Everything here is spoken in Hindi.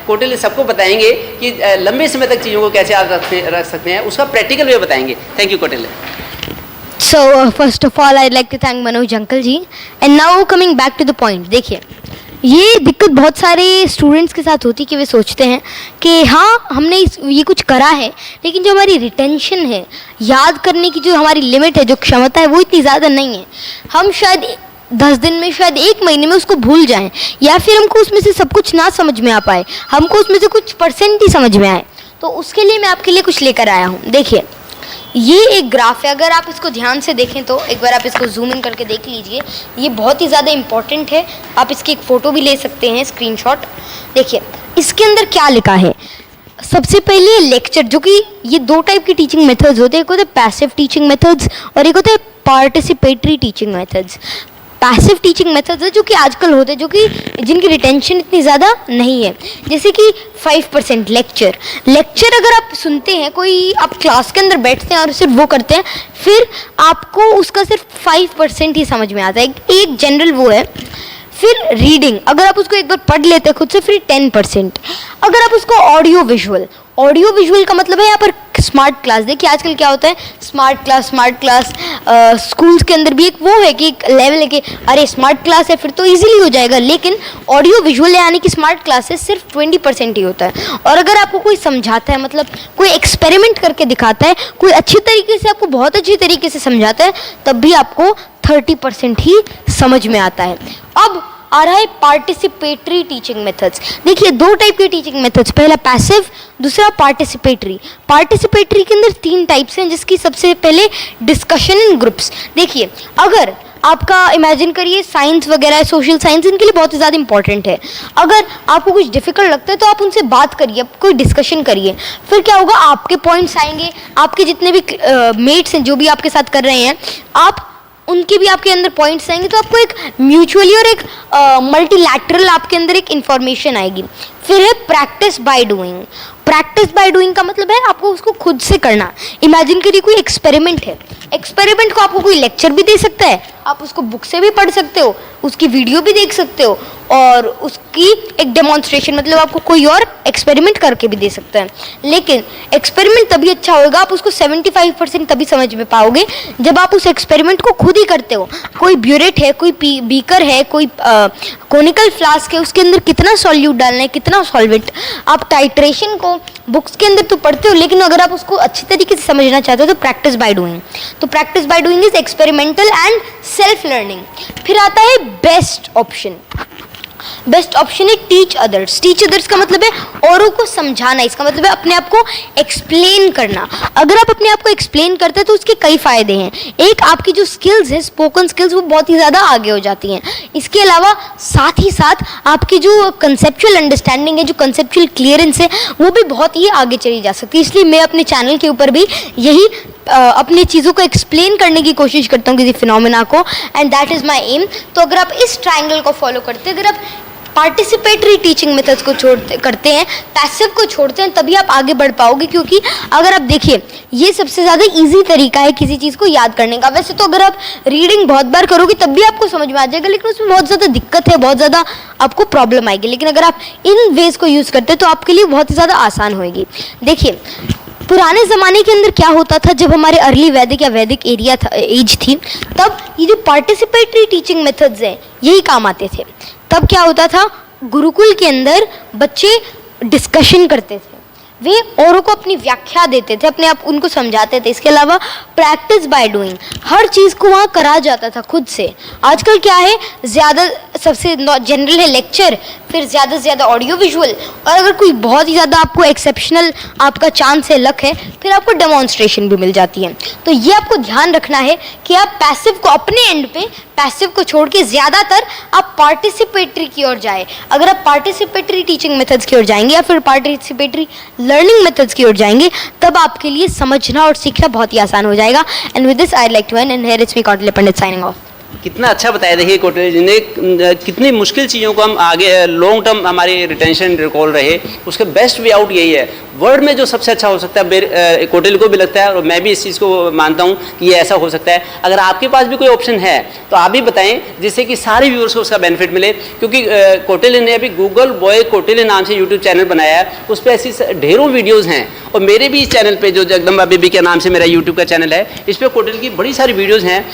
कौटिल्य सबको बताएंगे कि लंबे समय तक चीज़ों को कैसे याद रख सकते हैं, उसका प्रैक्टिकल वे बताएंगे। Thank you Kautilya. So first of all I'd like to thank Manoj uncle ji, and now coming back to the point। देखिए, ये दिक्कत बहुत सारे स्टूडेंट्स के साथ होती है कि वे सोचते हैं कि हाँ हमने ये कुछ करा है, लेकिन जो हमारी रिटेंशन है, याद करने की जो हमारी लिमिट है, जो क्षमता है, वो इतनी ज़्यादा नहीं है। हम शायद 10 दिन में, शायद 1 महीने में उसको भूल जाएं, या फिर हमको उसमें से सब कुछ ना समझ में आ पाए, हमको उसमें से कुछ % ही समझ में आए। तो उसके लिए मैं आपके लिए कुछ लेकर आया हूँ। देखिए, ये एक ग्राफ है, अगर आप इसको ध्यान से देखें तो एक बार आप इसको जूम इन करके देख लीजिए। ये बहुत ही ज़्यादा इम्पॉर्टेंट है, आप इसकी एक फ़ोटो भी ले सकते हैं, स्क्रीनशॉट। देखिए इसके अंदर क्या लिखा है। सबसे पहले लेक्चर, जो कि ये 2 टाइप की टीचिंग मेथड्स होते हैं, एक होते हैं पैसिव टीचिंग मेथड्स और एक होते हैं participatory teaching methods. Passive teaching methods है जो कि आजकल होते हैं, जो कि जिनकी रिटेंशन इतनी ज़्यादा नहीं है, जैसे कि 5% लेक्चर अगर आप सुनते हैं, कोई आप क्लास के अंदर बैठते हैं और सिर्फ वो करते हैं, फिर आपको उसका सिर्फ 5% ही समझ में आता है, एक जनरल वो है। फिर रीडिंग, अगर आप उसको एक बार पढ़ लेते हैं खुद से, फिर 10%। अगर आप उसको ऑडियो विजुअल का मतलब है यहाँ पर स्मार्ट क्लास। देखिए आजकल क्या होता है, स्मार्ट क्लास स्कूल्स के अंदर भी एक वो है कि एक लेवल है कि अरे स्मार्ट क्लास है फिर तो इजीली हो जाएगा, लेकिन ऑडियो विजुअल यानी कि स्मार्ट क्लासेस सिर्फ 20% ही होता है। और अगर आपको कोई समझाता है, मतलब कोई एक्सपेरिमेंट करके दिखाता है, कोई अच्छी तरीके से आपको बहुत अच्छी तरीके से समझाता है, तब भी आपको 30% ही समझ में आता है। अब आ रहा है पार्टिसिपेटरी टीचिंग मेथड्स। देखिए 2 टाइप के टीचिंग मेथड्स, पहला पैसिव, दूसरा पार्टिसिपेटरी। पार्टिसिपेटरी के अंदर 3 टाइप्स हैं, जिसकी सबसे पहले डिस्कशन इन ग्रुप्स। देखिए अगर आपका इमेजिन करिए साइंस वगैरह, सोशल साइंस, इनके लिए बहुत ही ज़्यादा इंपॉर्टेंट है। अगर आपको कुछ डिफिकल्ट लगता है तो आप उनसे बात करिए, कोई डिस्कशन करिए, फिर क्या होगा, आपके पॉइंट्स आएंगे, आपके जितने भी मेट्स हैं जो भी आपके साथ कर रहे हैं, आप उनके भी आपके अंदर पॉइंट्स आएंगे, तो आपको एक म्यूचुअली और एक मल्टीलैटरल आपके अंदर एक इन्फॉर्मेशन आएगी। फिर है practice by doing. Practice by doing का मतलब है आपको उसको खुद से करना। इमेजिन करिए कोई एक्सपेरिमेंट है, एक्सपेरिमेंट को आपको कोई लेक्चर भी दे सकता है, आप उसको बुक से भी पढ़ सकते हो, उसकी वीडियो भी देख सकते हो, और उसकी एक डेमोन्स्ट्रेशन, मतलब आपको कोई और एक्सपेरिमेंट करके भी दे सकता है। लेकिन एक्सपेरिमेंट तभी अच्छा होगा, आप उसको 75% तभी समझ में पाओगे जब आप उस एक्सपेरिमेंट को खुद ही करते हो। कोई ब्यूरेट है, कोई बीकर है, कोई कोनिकल फ्लास्क है, उसके अंदर कितना सॉल्यूट डालना है, कितना सॉल्वेंट, आप टाइट्रेशन को बुक्स के अंदर तो पढ़ते हो, लेकिन अगर आप उसको अच्छी तरीके से समझना चाहते हो तो प्रैक्टिस बाय डूइंग। तो practice by doing is experimental and self learning. फिर आता है बेस्ट ऑप्शन। बेस्ट ऑप्शन है टीच अदर्स। टीच अदर्स का मतलब है औरों को समझाना, इसका मतलब है अपने आप को एक्सप्लेन करना। अगर आप अपने आप को एक्सप्लेन करते हैं तो उसके कई फायदे हैं। एक, आपकी जो स्किल्स है, स्पोकन स्किल्स, वो बहुत ही ज़्यादा आगे हो जाती हैं। इसके अलावा साथ ही साथ आपकी जो कंसेप्चुअल अंडरस्टैंडिंग है, जो कंसेप्चुअल क्लियरेंस है, वो भी बहुत ही आगे चली जा सकती है। इसलिए मैं अपने चैनल के ऊपर भी यही अपनी चीज़ों को एक्सप्लेन करने की कोशिश करता हूँ, किसी फिनोमेना को, and that is my aim. तो अगर आप इस ट्रायंगल को फॉलो करते हैं, अगर आप पार्टिसिपेटरी टीचिंग मेथड्स को करते हैं, पैसिव को छोड़ते हैं, तभी आप आगे बढ़ पाओगे। क्योंकि अगर आप देखिए, ये सबसे ज़्यादा इजी तरीका है किसी चीज़ को याद करने का। वैसे तो अगर आप रीडिंग बहुत बार करोगे तब भी आपको समझ में आ जाएगा, लेकिन उसमें बहुत ज़्यादा दिक्कत है, बहुत ज़्यादा आपको प्रॉब्लम आएगी। लेकिन अगर आप इन वेज को यूज़ करते हैं तो आपके लिए बहुत ही ज़्यादा आसान होएगी। देखिए पुराने ज़माने के अंदर क्या होता था, जब हमारे अर्ली वैदिक या वैदिक एज थी, तब ये जो पार्टिसिपेटरी टीचिंग मेथड्स हैं यही काम आते थे। तब क्या होता था, गुरुकुल के अंदर बच्चे डिस्कशन करते थे, वे औरों को अपनी व्याख्या देते थे, अपने आप उनको समझाते थे। इसके अलावा प्रैक्टिस बाय डूइंग, हर चीज़ को वहाँ करा जाता था खुद से। आजकल क्या है, ज़्यादा सबसे जनरल है लेक्चर, फिर ज़्यादा से ज़्यादा ऑडियो विजुअल, और अगर कोई बहुत ही ज़्यादा आपको एक्सेप्शनल आपका चांस है, लक है, फिर आपको डेमोन्स्ट्रेशन भी मिल जाती है। तो ये आपको ध्यान रखना है कि आप पैसिव को अपने एंड पे, पैसिव को छोड़ के ज़्यादातर आप पार्टिसिपेटरी की ओर जाए। अगर आप पार्टिसिपेटरी टीचिंग मेथड्स की ओर जाएंगे या फिर पार्टिसिपेटरी लर्निंग मेथड्स की ओर जाएंगे, तब आपके लिए समझना और सीखना बहुत ही आसान हो जाएगा। And with this I like to end here it's me Kautilya Pandit signing off. कितना अच्छा बताया देखिए कोटेल जी ने, कितनी मुश्किल चीज़ों को हम आगे लॉन्ग टर्म हमारे रिटेंशन रिकॉल रहे, उसका बेस्ट वे आउट यही है। वर्ल्ड में जो सबसे अच्छा हो सकता है कोटेल को भी लगता है और मैं भी इस चीज़ को मानता हूँ कि ये ऐसा हो सकता है। अगर आपके पास भी कोई ऑप्शन है तो आप भी बताएं, जिससे कि सारे व्यूअर्स को उसका बेनिफिट मिले। क्योंकि कोटेल ने अभी गूगल बॉय कोटेल नाम से यूट्यूब चैनल बनाया है, उस पर ऐसी ढेरों वीडियोज़ हैं। और मेरे भी इस चैनल पर जो जगदम्बा बेबी के नाम से मेरा यूट्यूब का चैनल है, इस पर कोटेल की बड़ी सारी वीडियोज़ हैं।